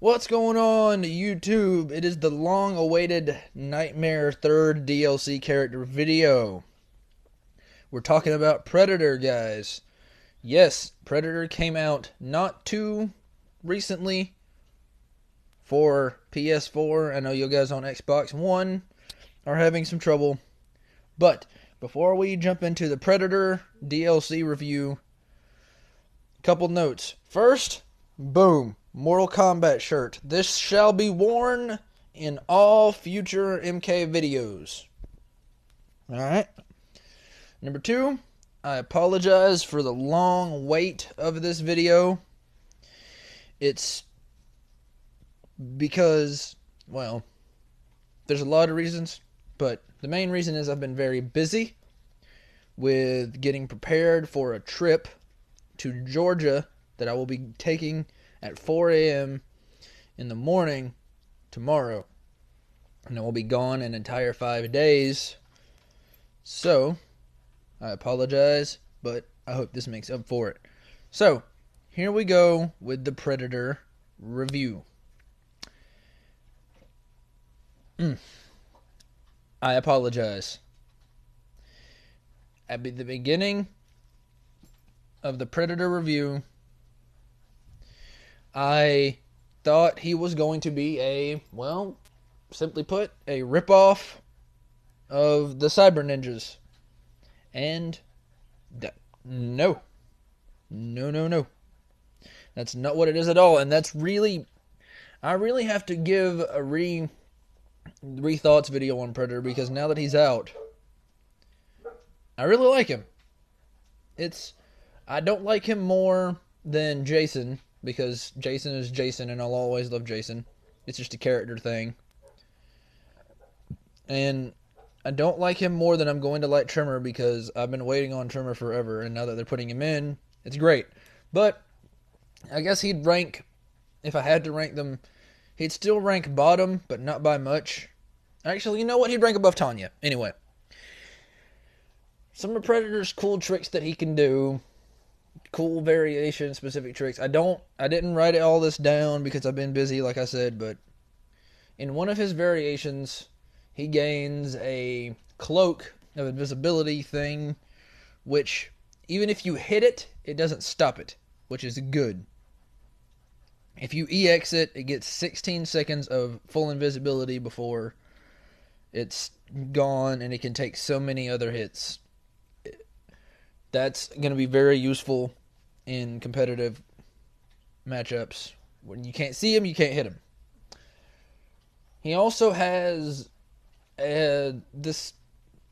What's going on, YouTube? It is the long-awaited Nightmare 3rd DLC character video. We're talking about Predator, guys. Yes, Predator came out not too recently for PS4. I know you guys on Xbox One are having some trouble. But before we jump into the Predator DLC review, a couple notes. First, boom. Mortal Kombat shirt. This shall be worn in all future MK videos. Alright. Number 2, I apologize for the long wait of this video. It's because, well, there's a lot of reasons, but the main reason is I've been very busy with getting prepared for a trip to Georgia that I will be taking at 4 a.m. in the morning tomorrow. And I will be gone an entire 5 days. So, I apologize, but I hope this makes up for it. So, here we go with the Predator review. I apologize. At the beginning of the Predator review, I thought he was going to be a, well, simply put, a ripoff of the Cyber Ninjas. And no. No. That's not what it is at all. And that's really, I really have to give a re-thoughts video on Predator, because now that he's out, I really like him. I don't like him more than Jason, because Jason is Jason and I'll always love Jason. It's just a character thing. And I don't like him more than I'm going to like Trimmer, because I've been waiting on Trimmer forever, and now that they're putting him in, it's great. But I guess he'd rank, if I had to rank them, he'd still rank bottom, but not by much. Actually, you know what? He'd rank above Tanya. Anyway. Some of Predator's cool tricks that he can do, cool variation, specific tricks. I didn't write all this down because I've been busy, like I said, but in one of his variations, he gains a cloak of invisibility thing, which, even if you hit it, it doesn't stop it, which is good. If you EX it, it gets 16 seconds of full invisibility before it's gone, and it can take so many other hits. That's going to be very useful in competitive matchups. When you can't see him, you can't hit him. He also has this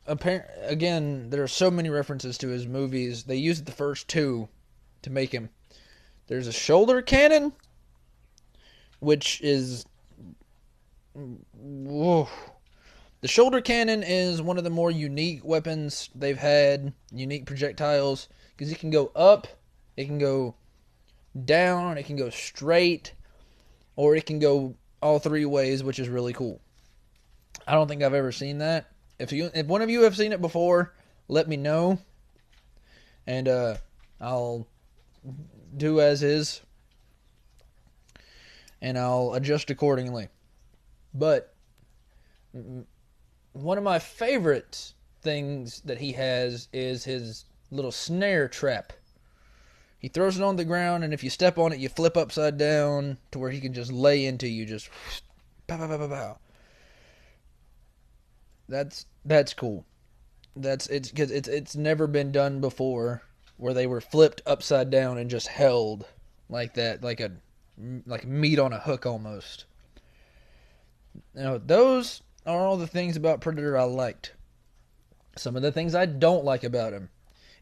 apparent. Again, there are so many references to his movies. They used the first two to make him. There's a shoulder cannon, which is, whoa. The shoulder cannon is one of the more unique weapons they've had, unique projectiles, because it can go up, it can go down, it can go straight, or it can go all three ways, which is really cool. I don't think I've ever seen that. If one of you have seen it before, let me know, and I'll do as is, and I'll adjust accordingly. But one of my favorite things that he has is his little snare trap. He throws it on the ground, and if you step on it, you flip upside down to where he can just lay into you, just pow, pow, pow, pow, pow. That's cool. It's never been done before, where they were flipped upside down and just held like that, like meat on a hook almost. Now those are all the things about Predator I liked. Some of the things I don't like about him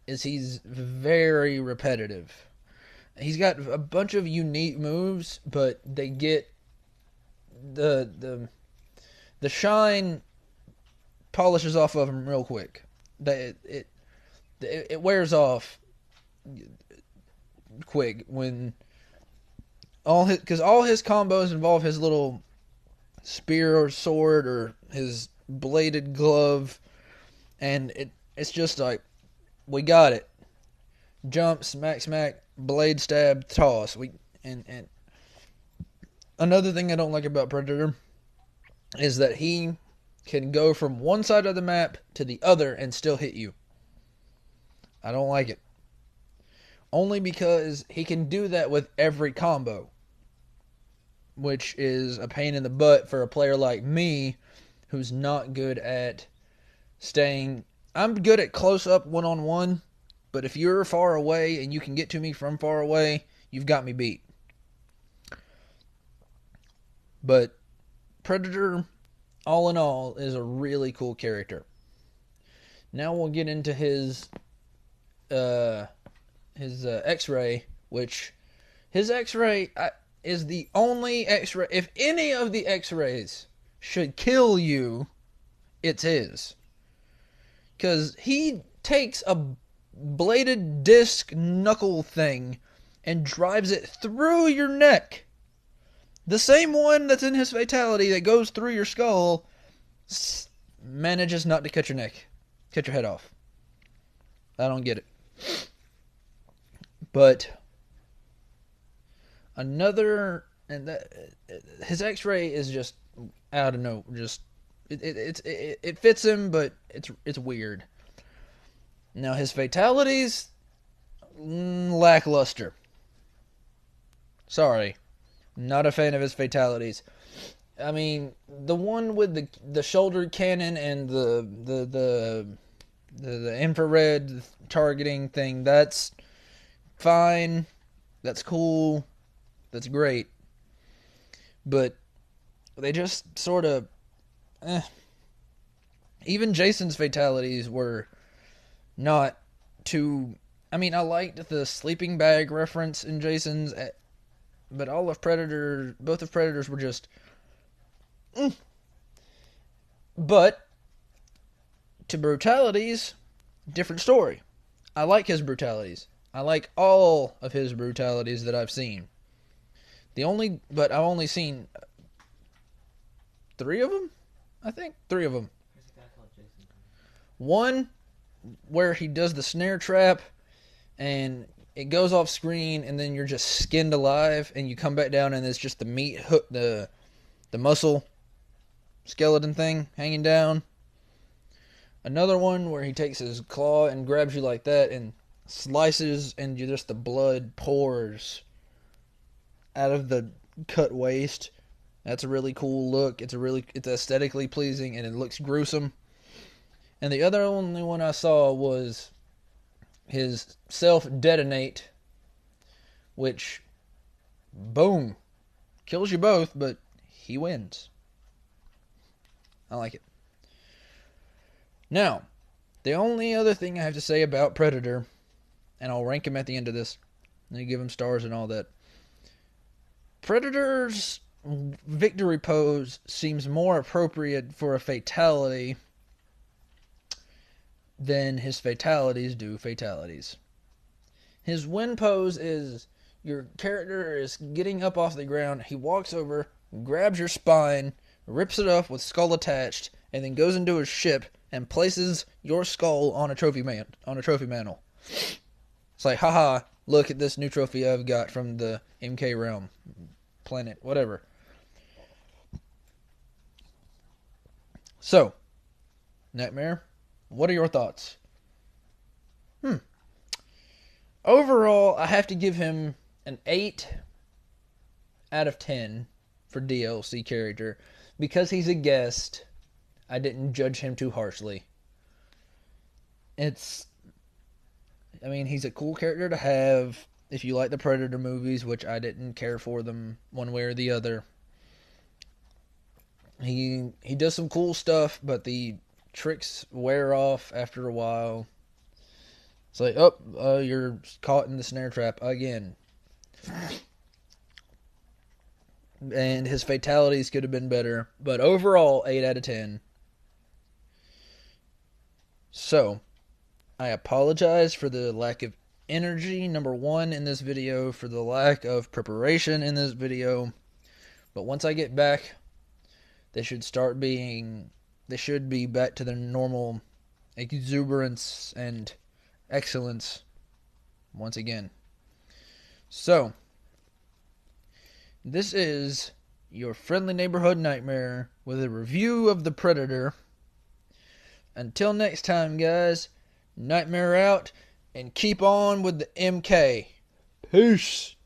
is he's very repetitive. He's got a bunch of unique moves, but they get the shine polishes off of him real quick. It wears off quick when all his combos involve his little spear or sword or his bladed glove, and it's just like, we got it. Jump, smack, blade stab, toss. And Another thing I don't like about Predator is that he can go from one side of the map to the other and still hit you. I don't like it. Only because he can do that with every combo, which is a pain in the butt for a player like me who's not good at staying. I'm good at close up one-on-one, but if you're far away and you can get to me from far away, you've got me beat. But Predator, all in all, is a really cool character. Now we'll get into his X-ray, which his X-ray is the only X-ray. If any of the X-rays should kill you, it's his. Because he takes a bladed disc knuckle thing and drives it through your neck. The same one that's in his fatality that goes through your skull manages not to cut your head off. I don't get it. But another, and that his X-ray is just out of no, just it fits him, but it's weird. Now his fatalities, lackluster. Sorry, not a fan of his fatalities. I mean, the one with the shoulder cannon and the infrared targeting thing, that's fine. That's cool. That's great. But they just sort of even Jason's fatalities were not too. I mean, I liked the sleeping bag reference in Jason's, but both of Predator's were just. But to brutalities, different story. I like his brutalities. I like all of his brutalities that I've seen. But I've only seen 3 of them. I think 3 of them. One where he does the snare trap and it goes off screen and then you're just skinned alive and you come back down and it's just the meat hook, the muscle skeleton thing hanging down. Another one where he takes his claw and grabs you like that and slices and just the blood pours out of the cut waist. That's a really cool look. It's aesthetically pleasing and it looks gruesome. And the only one I saw was his self-detonate, which, boom, kills you both, but he wins. I like it. Now, the only other thing I have to say about Predator, and I'll rank him at the end of this, and give him stars and all that. Predator's victory pose seems more appropriate for a fatality than his fatalities do fatalities. His win pose is your character is getting up off the ground, he walks over, grabs your spine, rips it off with skull attached, and then goes into his ship and places your skull on a trophy mantle. It's like, haha, look at this new trophy I've got from the MK realm, planet, whatever. So, Nightmare, what are your thoughts? Overall, I have to give him an 8 out of 10 for DLC character. Because he's a guest, I didn't judge him too harshly. He's a cool character to have if you like the Predator movies, which I didn't care for them one way or the other. He does some cool stuff, but the tricks wear off after a while. It's like, you're caught in the snare trap again. And his fatalities could have been better. But overall, 8 out of 10. So, I apologize for the lack of energy, number 1, in this video. For the lack of preparation in this video. But once I get back, they should be back to their normal exuberance and excellence once again. So, this is your friendly neighborhood nightmare, with a review of The Predator. Until next time, guys, nightmare out, and keep on with the MK. Peace.